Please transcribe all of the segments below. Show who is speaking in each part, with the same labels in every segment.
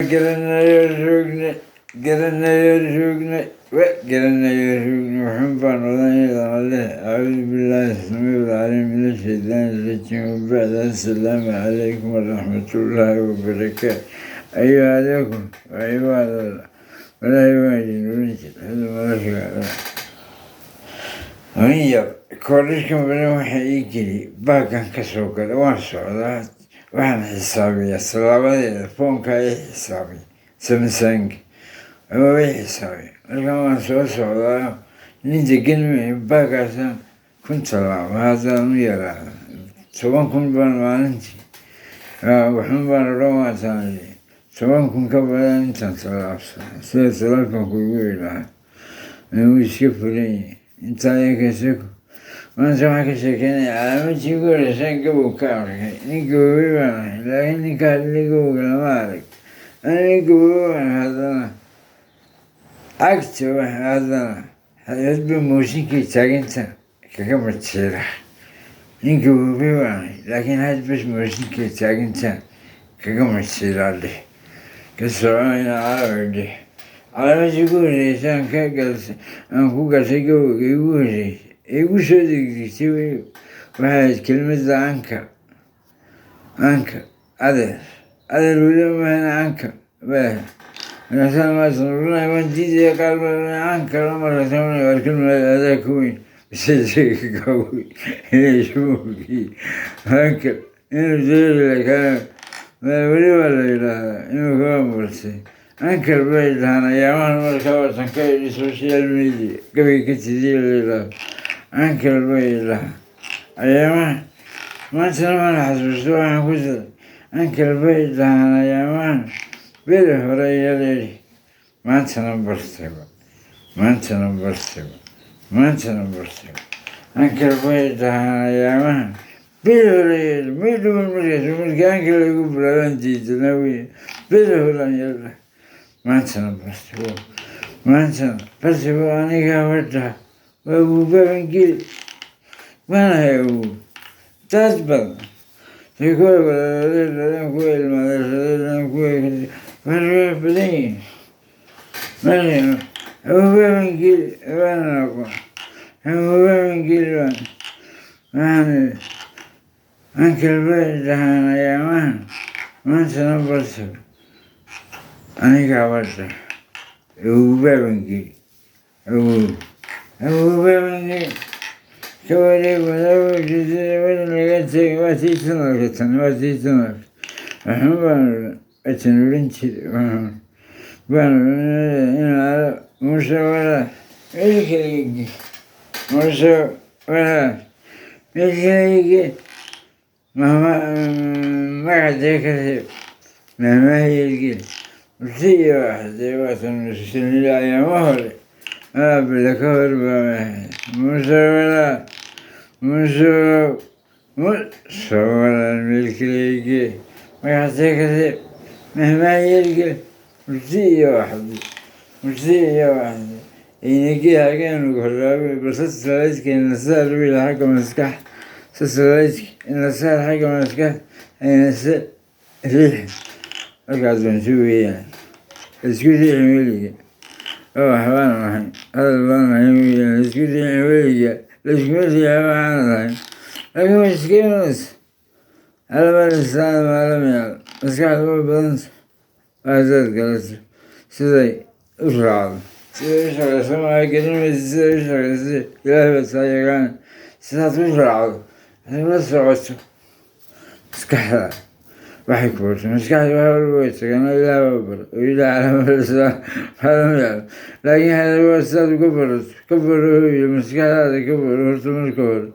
Speaker 1: Gelenler sürgüne ve gelenler sürgüne hümbân olan yerden Allah. Euzubillahimineşşeytanirracim. Ba'den selamu aleyküm ve rahmetullahi ve berekatuhu. Eyyâleyküm ve ibadallah. Ve la ibadin ve هي كوريكم بلا waxay ii geli baagan ka soo galay waan socdaa waxaan xisaabiyaa salaabadeeda foonka ii xisaabiya samsung ama way xisaabiya markaan waan soo socdaa nin degan baagaasaan 1000 tallaabo haddaan u yaraada 10,000 baan maalintii waxun baan odhan waataan 10,000 ka badan intaan tallaabsana sida talaalkan kuugu idhaha wuu iska fulan yahay intaa yakasako maanta waxaa ka sheekeynaya calaamadii ugu horeysaan gabow ka arkay nin gaboobay baan ahay laakiin ninka hadlay gabowga lama arag nin gaboobay baan haddana agta haddana hadba mooshinkay taaginta kaga majeera nin gaboobay baan ahay laakiin hadbas mooshinkay taaginta kaga majeeraa dheh ka soconayna carabi dheh calaamadii ugu horeysaan aan ku gashay gabowga igu horeysay igu soo degdegtay waxay ahayd kelmadda anka adeer weliba mahana anka baa markaasaan maasan odhanay waan diidaya qaar baa anka markaasaan odhanay waa kelmad adaa ka weyn bise isaga ka weyn inayshmoogii anka inuu deerilakaa weliba la yidhaahdaa inuu kaga mursay ankar bay dhahaan ayaamahan markaa waatan ka idhi social media gabay ka tidii la yidhaahdo ankar bay dhahaan ayaamahan maantana mana xasuusto waxaan ku siday ankar bay dhahaan ayaamahan beri hore iyadeedhi maantana bartayba ankar bay dhahaan ayaamahan beri hore iyadhi may dhuban markaas markii ankar lagu bilaabaan diidana wey beri horan yadha maantana bartibo aniga wadha waa buubaabangeli maanahay awow taas badan sheekooda walaaladeen kuwa ilmaadeen kuwa waa badan yihin maana abuubaabangeli waanan aqoon abuubaabangeli waxaan ankal bay dhahaan ayaamahan maantana bartibo aniga wadha abuubaabangeli abuubaabangeli ka wareeg wadaawajisada wadan laga tegay waa tii sanadka waxun baan atan odhan jiray baan inaala muuse walaal meelkalayge muuse walaal meelkalayge magacdee ka reeb mahmaahyeelgel ursiya waxdee waatan mususanila ayaama hore aabila ka hor baan ahay muuse walaal meelkalayge magacdee ka reeb mahmaahyeelgel ursiya waxdee aynagii hageenu horraabay balse salaadka inasaar wiil xagga maskax inasaar xagga maskax aynase riix markaas baan si weeyaan isku riixin weliga oo waxbaan ahay hadal baan ahay weyaan isku riixin weliga laiskuma riixa waxaan ahay laakiin waa iska imanaysa alamaalisaan maalamayaal maskaxda way badanta waasaad galato siday u raacdo siday u shaqayso maa gelimaysa siday u shaqaysa ilaahay baa taa yaqaana sidaad u raacdo haday la socoto maskaxda waxay ku barto maskaxda wax walba way tagaan oo ilaah baa baro oo ilaah calaamalisaan maalamayaal laakiin hadaba sidaad uga barato ka baro iyo maskaxdaada ka baro horta marka hore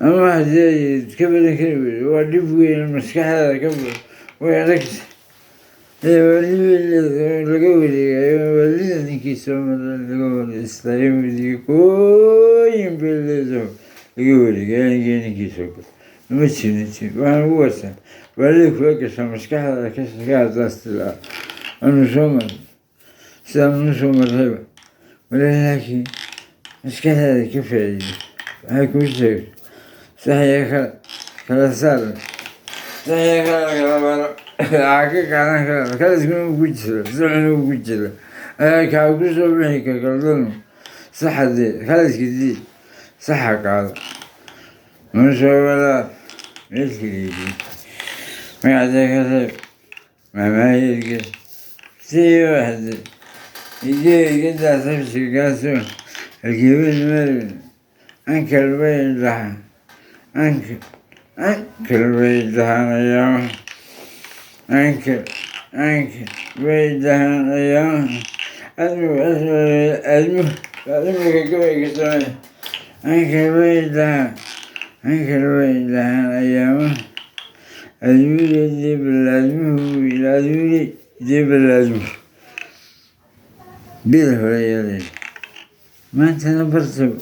Speaker 1: ama haddii ay ka badan kari weydo waa dhib weyn maskaxdaada ka baro way adagta laga wareegayo waalida ninkii soomala laga wareystay midiga kooyin bay leedaho laga wareegay anigii ninkii soo gala ma jirin waxaan ugu wataa waalida kula gashaa maskaxdaada ka hadaastilaa anu soo maray sidaan unu soo marrayba walaalaakiin maskaxdaada ka faa'iido waxay kuu sheegto saxya kala saar saxya kala baro حقيقة أنا كانت تكون وجهة زعلان وجهة كأقول شو بيحكي كقولهم صح دي خلاص كذي صح قال مش ولا إيش كذي ما عندك هذا ما يلقى شيء واحد يجي كذا تمشي قاسو الكبير مرن أنك البيت لها أنك البيت لها أيام أنك البيت لها أيام أدمو كوي كسوي أنك البيت لها أيام أدمو جيب الأدمو إلى أدمو جيب الأدمو بالهرية ما أنت نبرت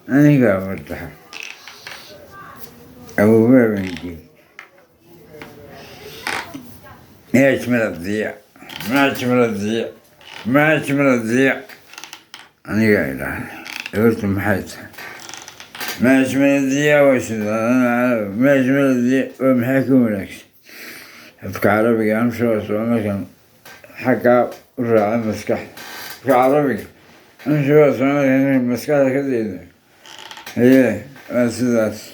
Speaker 1: أنا قابلتها أبو بابنجي ما أشمل الضياء ما أشمل الضياء أنا قايلها قلت محيتها ما أشمل الضياء أنا ما أشمل الضياء ومحاكم لك في عربي أمشي وأسوأ كان حكا الراعي مسكح في عربي أمشي وأسوأ كان مسكح كذا هي أساس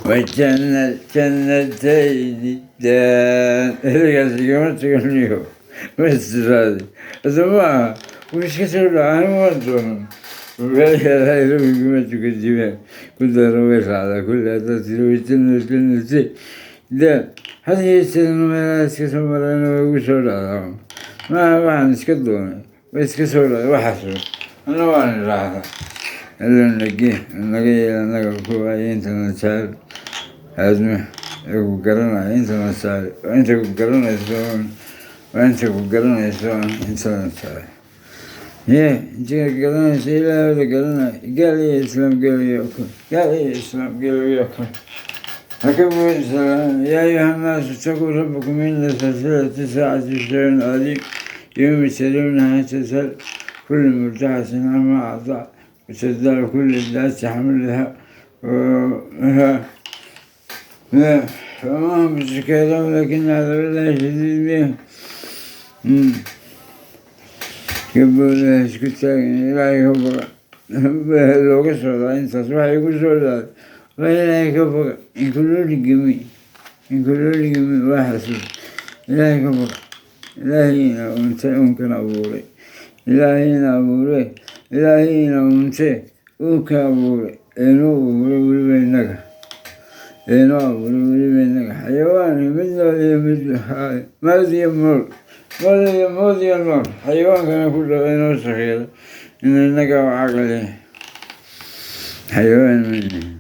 Speaker 1: وجنتين دان هذا قصدي تقول لي بس هذا زمان وش كسر عنه وانتم وقال هاي لو يقوم تقدمه كل رويس على كل هذا ترويتن كل ده هذه السنة ما اسكسر مرة ويقول على ما نسكتون بس كسر وحصل أنا وانا راح اللي نلاقي كوي إنترنت أزمة وقرنا إنترنت سال وأنت وقرنا يسون إنترنت سال هي جي قرنا سيلا ولا قرنا قال لي إسلام قال لي يأكل حكموا السلام يا أيها الناس اتقوا ربكم إن سلسلة ساعة شيء عظيم يوم يسألونها تسأل كل مرتاح عما أعطى وتدار كل ذات حملها فما هم بسكيرهم لكن عذاب الله شديد بهم يقول اسكت لا يكفر لو قصر إن تصبح يقول سؤال ولا يكفر إن كل الجميع واحد لا يكفر إلهينا وممكن أبوري إلهينا وممكن أبوري إنو أبوري بينك حيوان مثل ماذي المر حيوان كان كل غير صغير إن النقا وعقله حيوان مني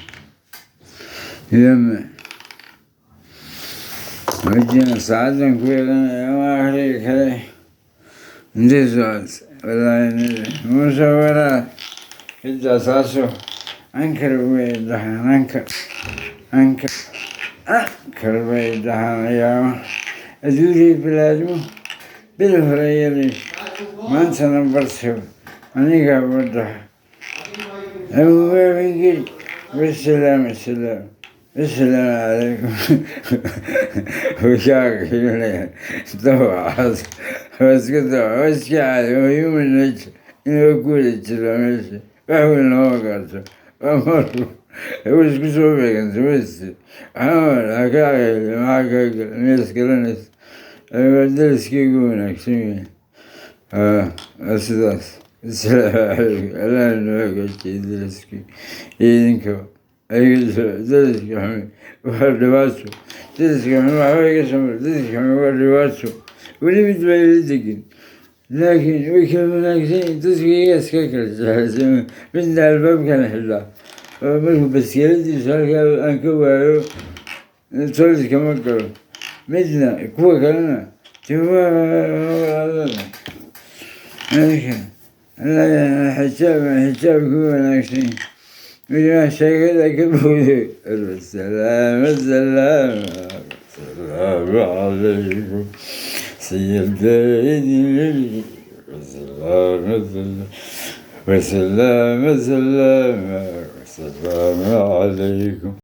Speaker 1: يم وجينا ساعدنا كويلنا يوم آخر كله ندي سؤال والله مصورات إذا ساسو أنكر بيدها أنكر بيدها يا أدوري بلادو بالهرية ما أنت نبرسه أنا قابلتها أبو بابنجي بالسلام عليكم وشاك يقول طبعا بس كده بس قاعد ويوم النجم يقول السلام فهو قالته أمر وش كسوبك أنت بس عمل هكاك معك ناس كلناس درس كيقولك سمين أسداس السلام عليكم ألا نوقع شيء درس كي يدنكو درس كي حمي وحردواتو درس كي حمي وحوي قسمر درس كي حمي وحردواتو ولي بتبالي لدكين لكن ويكلموا ناقصين تسقي يسككل جاهزين من الباب كان حلا ملكو بس يلدي سالك أنكوا تولد كما قالوا مدنا كوا كلنا توا هذا لا حجاب كوا ناقصين وجماعة شاكل كبودي السلام عليكم سيدي وسلام عليكم.